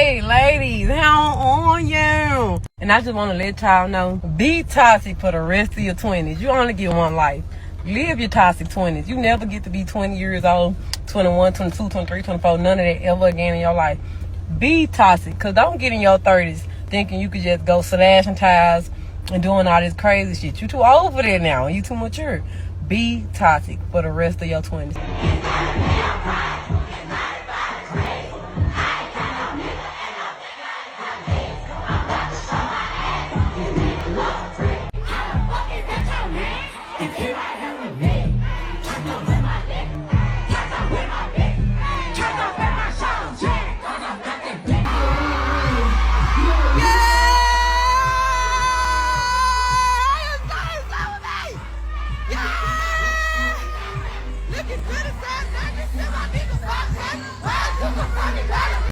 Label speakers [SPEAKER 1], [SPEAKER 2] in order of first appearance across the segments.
[SPEAKER 1] Hey, ladies, how on you? And I just want to let y'all know, be toxic for the rest of your 20s. You only get one life. Live your toxic 20s. You never get to be 20 years old, 21, 22, 23, 24, none of that ever again in your life. Be toxic, because don't get in your 30s thinking you could just go slashing tires and doing all this crazy shit. You too old for that now. You too mature. Be toxic for the rest of your 20s.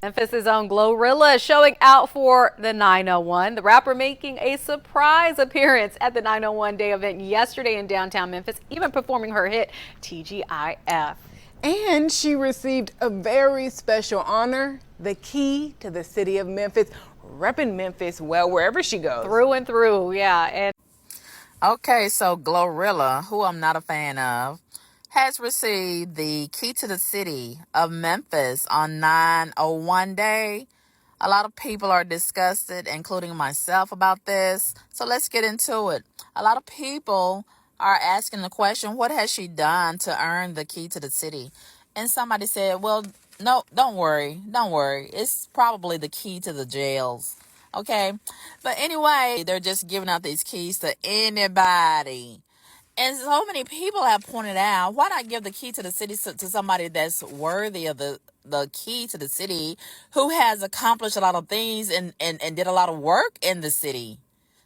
[SPEAKER 2] Memphis' own Glorilla showing out for the 901. The rapper making a surprise appearance at the 901 Day event yesterday in downtown Memphis, even performing her hit TGIF.
[SPEAKER 3] And she received a very special honor, the key to the city of Memphis, repping Memphis well wherever she goes.
[SPEAKER 2] Through and through, yeah. And
[SPEAKER 4] okay, so Glorilla, who I'm not a fan of, has received the key to the city of Memphis on 901 Day. A lot of people are disgusted, including myself, about this. So let's get into it. A lot of people are asking the question, what has she done to earn the key to the city? And somebody said, well, no, don't worry. It's probably the key to the jails. Okay. But anyway, they're just giving out these keys to anybody. And so many people have pointed out, why not give the key to the city to somebody that's worthy of the key to the city, who has accomplished a lot of things and did a lot of work in the city?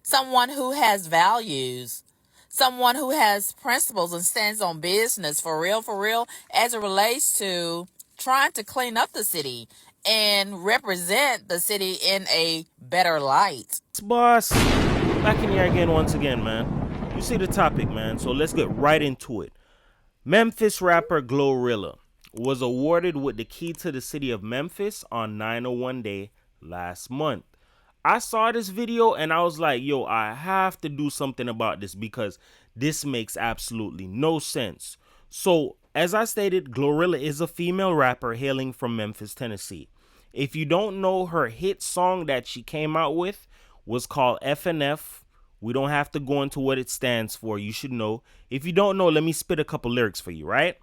[SPEAKER 4] Someone who has values, someone who has principles and stands on business for real, as it relates to trying to clean up the city and represent the city in a better light.
[SPEAKER 5] Boss, back in here again once again, man. You see the topic, man, so let's get right into it. Memphis rapper Glorilla was awarded with the key to the city of Memphis on 901 Day last month. I saw this video and I was like, yo, I have to do something about this because this makes absolutely no sense. So, as I stated, Glorilla is a female rapper hailing from Memphis, Tennessee. If you don't know, her hit song that she came out with was called FNF. We don't have to go into what it stands for. You should know. If you don't know, let me spit a couple lyrics for you, right?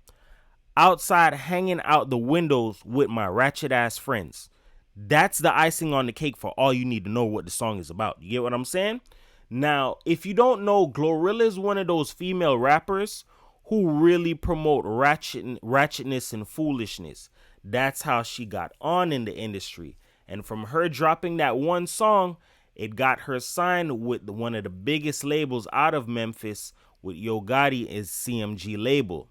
[SPEAKER 5] Outside hanging out the windows with my ratchet ass friends. That's the icing on the cake for all you need to know what the song is about. You get what I'm saying? Now, if you don't know, Glorilla is one of those female rappers who really promote ratchetness and foolishness. That's how she got on in the industry. And from her dropping that one song, it got her signed with one of the biggest labels out of Memphis, with Yo Gotti's CMG label.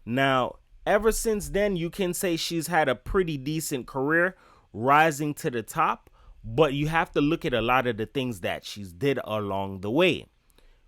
[SPEAKER 5] Now, ever since then, you can say she's had a pretty decent career, rising to the top, but you have to look at a lot of the things that she's did along the way.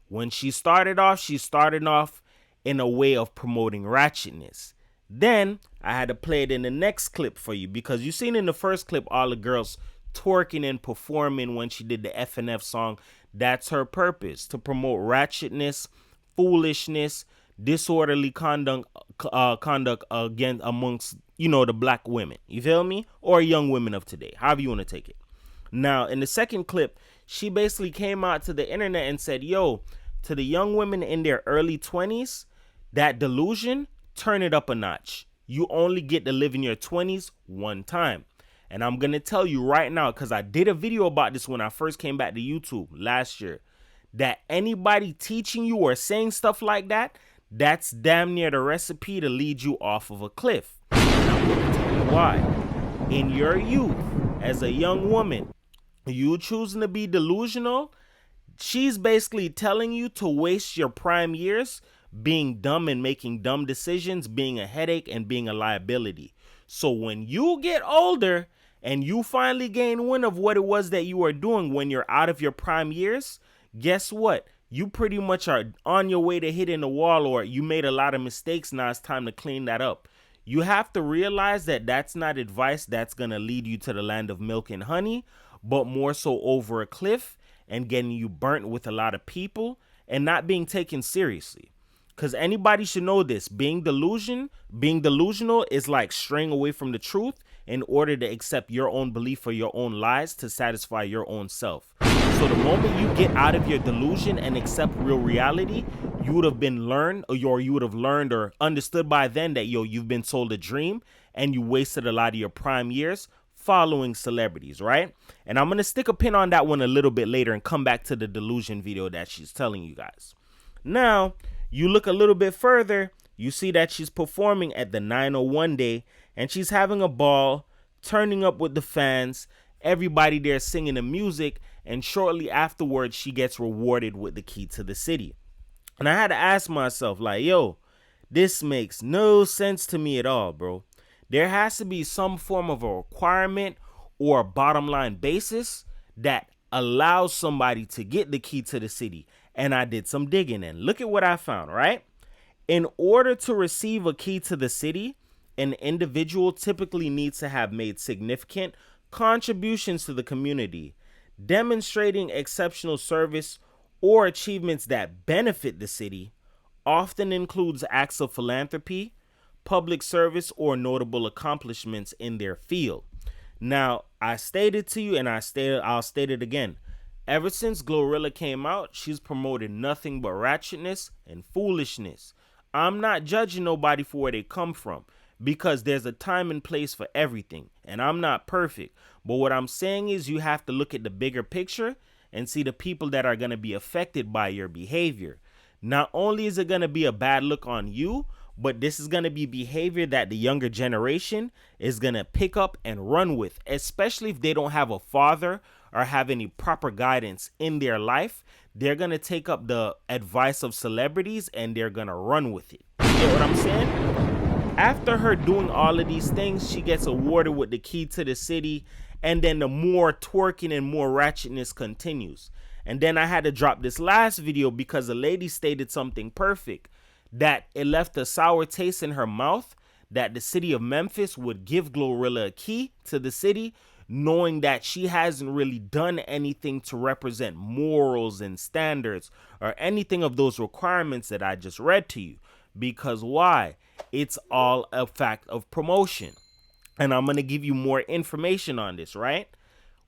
[SPEAKER 5] When she started off in a way of promoting ratchetness. Then, I had to play it in the next clip for you, because you seen in the first clip all the girls twerking and performing when she did the FNF song. That's her purpose, to promote ratchetness, foolishness, disorderly conduct again amongst, the black women. You feel me? Or young women of today, however you want to take it. Now, in the second clip, she basically came out to the internet and said, yo, to the young women in their early 20s, that delusion, turn it up a notch. You only get to live in your 20s one time. And I'm going to tell you right now, because I did a video about this when I first came back to YouTube last year, that anybody teaching you or saying stuff like that, that's damn near the recipe to lead you off of a cliff. And I'm going to tell you why. In your youth, as a young woman, you choosing to be delusional, she's basically telling you to waste your prime years being dumb and making dumb decisions, being a headache and being a liability. So when you get older and you finally gain wind of what it was that you are doing when you're out of your prime years, guess what? You pretty much are on your way to hitting the wall, or you made a lot of mistakes. Now it's time to clean that up. you have to realize that that's not advice that's going to lead you to the land of milk and honey, but more so over a cliff and getting you burnt with a lot of people and not being taken seriously. Because anybody should know this. Being delusional is like straying away from the truth in order to accept your own belief or your own lies to satisfy your own self. So the moment you get out of your delusion and accept real reality, you would have learned or understood by then that, you've been sold a dream and you wasted a lot of your prime years following celebrities, right? And I'm going to stick a pin on that one a little bit later and come back to the delusion video that she's telling you guys. Now, you look a little bit further, you see that she's performing at the 901 day and she's having a ball, turning up with the fans, everybody there singing the music, and shortly afterwards, she gets rewarded with the key to the city. And I had to ask myself, like, yo, this makes no sense to me at all, bro. There has to be some form of a requirement or a bottom line basis that allows somebody to get the key to the city. And I did some digging and look at what I found, right? In order to receive a key to the city, an individual typically needs to have made significant contributions to the community, demonstrating exceptional service or achievements that benefit the city, often includes acts of philanthropy, public service, or notable accomplishments in their field. Now, I stated to you and I'll state it again. Ever since Glorilla came out, she's promoted nothing but ratchetness and foolishness. I'm not judging nobody for where they come from because there's a time and place for everything, and I'm not perfect. But what I'm saying is you have to look at the bigger picture and see the people that are going to be affected by your behavior. Not only is it going to be a bad look on you, but this is going to be behavior that the younger generation is going to pick up and run with, especially if they don't have a father or have any proper guidance in their life. They're going to take up the advice of celebrities and they're going to run with it. You get what I'm saying? After her doing all of these things, she gets awarded with the key to the city, and then the more twerking and more ratchetness continues. And then I had to drop this last video because a lady stated something perfect, that it left a sour taste in her mouth that the city of Memphis would give Glorilla a key to the city, knowing that she hasn't really done anything to represent morals and standards or anything of those requirements that I just read to you. Because why? It's all a fact of promotion. And I'm going to give you more information on this, right?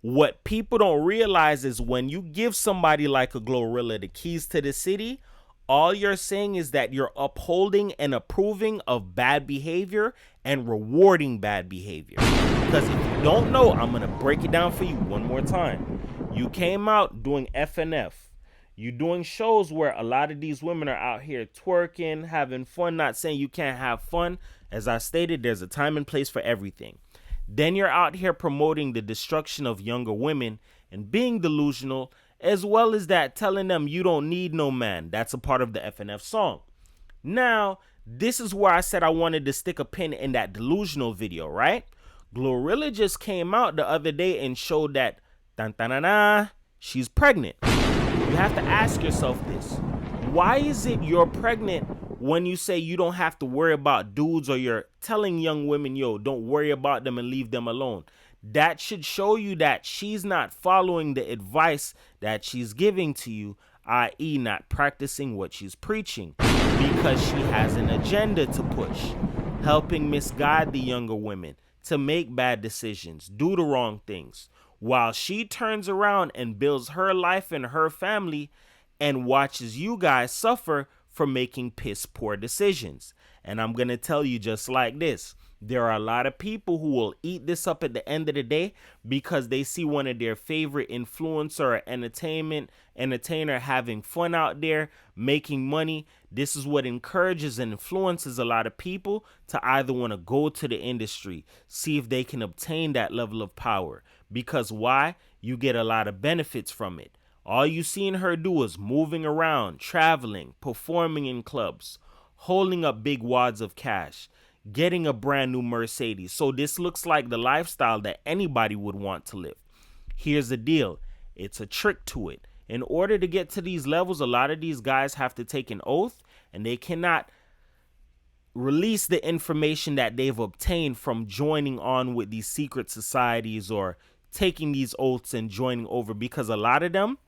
[SPEAKER 5] What people don't realize is when you give somebody like a Glorilla the keys to the city, all you're saying is that you're upholding and approving of bad behavior and rewarding bad behavior. Because if you don't know, I'm going to break it down for you one more time. You came out doing FNF. You're doing shows where a lot of these women are out here twerking, having fun, not saying you can't have fun. As I stated, there's a time and place for everything. Then you're out here promoting the destruction of younger women and being delusional, as well as that telling them you don't need no man. That's a part of the FNF song. Now, this is where I said I wanted to stick a pin in that delusional video, right? Glorilla just came out the other day and showed that she's pregnant. You have to ask yourself this. Why is it you're pregnant when you say you don't have to worry about dudes, or you're telling young women, yo, don't worry about them and leave them alone? That should show you that she's not following the advice that she's giving to you, i.e. not practicing what she's preaching, because she has an agenda to push, helping misguide the younger women to make bad decisions, do the wrong things, while she turns around and builds her life and her family and watches you guys suffer for making piss poor decisions. And I'm going to tell you just like this. There are a lot of people who will eat this up at the end of the day because they see one of their favorite influencer or entertainer having fun out there, making money. This is what encourages and influences a lot of people to either want to go to the industry, see if they can obtain that level of power. Because why? You get a lot of benefits from it. All you seen her do is moving around, traveling, performing in clubs, holding up big wads of cash, getting a brand new Mercedes. So this looks like the lifestyle that anybody would want to live. Here's the deal. It's a trick to it. In order to get to these levels, a lot of these guys have to take an oath, and they cannot release the information that they've obtained from joining on with these secret societies or taking these oaths and joining over, because a lot of them,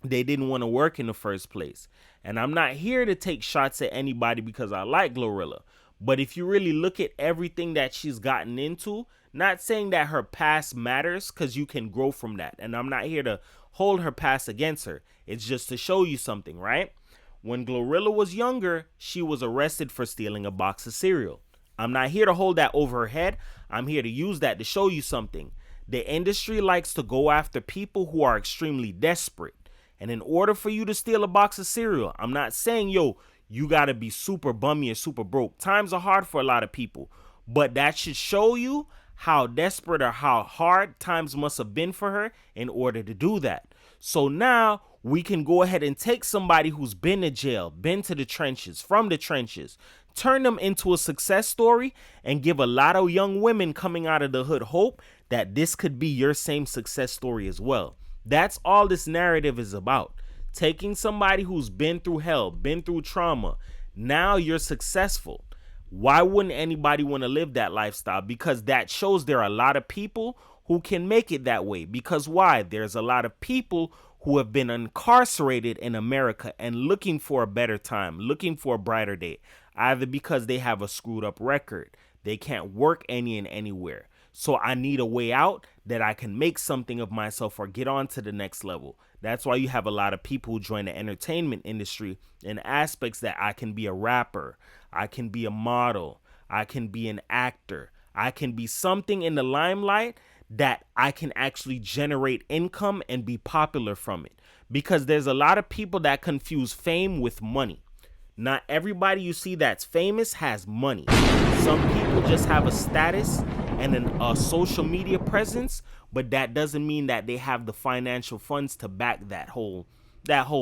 [SPEAKER 5] they didn't want to work in the first place. And I'm not here to take shots at anybody because I like Glorilla. But if you really look at everything that she's gotten into, not saying that her past matters, because you can grow from that. And I'm not here to hold her past against her. It's just to show you something, right? When Glorilla was younger, she was arrested for stealing a box of cereal. I'm not here to hold that over her head. I'm here to use that to show you something. The industry likes to go after people who are extremely desperate. And in order for you to steal a box of cereal, I'm not saying, yo, you got to be super bummy or super broke. Times are hard for a lot of people. But that should show you how desperate or how hard times must have been for her in order to do that. So now we can go ahead and take somebody who's been to jail, been to the trenches, from the trenches, turn them into a success story, and give a lot of young women coming out of the hood hope that this could be your same success story as well. That's all this narrative is about. Taking somebody who's been through hell, been through trauma. Now you're successful. Why wouldn't anybody want to live that lifestyle? Because that shows there are a lot of people who can make it that way. Because why? There's a lot of people who have been incarcerated in America and looking for a better time, looking for a brighter day, either because they have a screwed up record, they can't work any and anywhere. So I need a way out that I can make something of myself or get on to the next level. That's why you have a lot of people who join the entertainment industry in aspects that I can be a rapper, I can be a model, I can be an actor, I can be something in the limelight that I can actually generate income and be popular from it. Because there's a lot of people that confuse fame with money. Not everybody you see that's famous has money. Some people just have a status and a social media presence, but that doesn't mean that they have the financial funds to back that whole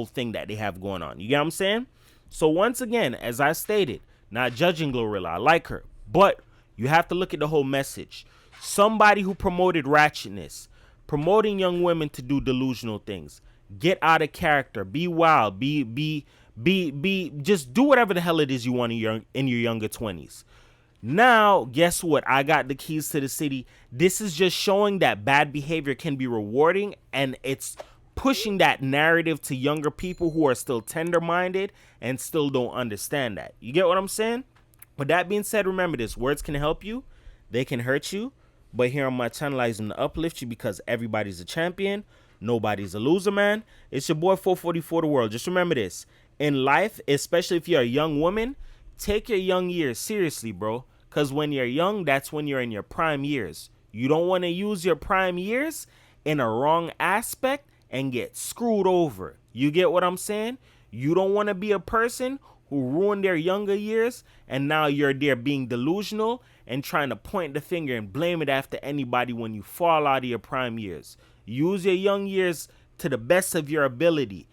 [SPEAKER 5] thing that they have going on. You get what I'm saying? So once again, as I stated, not judging Glorilla, I like her, but you have to look at the whole message. Somebody who promoted ratchetness, promoting young women to do delusional things, get out of character, be wild, be just do whatever the hell it is you want in your younger 20s. Now, guess what? I got the keys to the city. This is just showing that bad behavior can be rewarding, and it's pushing that narrative to younger people who are still tender-minded and still don't understand that. You get what I'm saying? With that being said, remember this. Words can help you. They can hurt you. But here on my channel, I use them to uplift you because everybody's a champion. Nobody's a loser, man. It's your boy 444 The World. Just remember this. In life, especially if you're a young woman, take your young years seriously, bro. Because when you're young, that's when you're in your prime years. You don't want to use your prime years in a wrong aspect and get screwed over. You get what I'm saying? You don't want to be a person who ruined their younger years and now you're there being delusional and trying to point the finger and blame it after anybody when you fall out of your prime years. Use your young years to the best of your ability.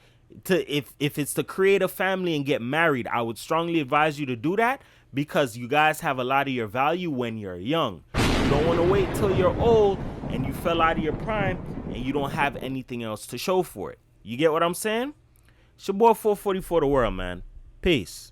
[SPEAKER 5] If it's to create a family and get married, I would strongly advise you to do that because you guys have a lot of your value when you're young. You don't want to wait till you're old and you fell out of your prime and you don't have anything else to show for it. You get what I'm saying? It's your boy 444 The World, man. Peace.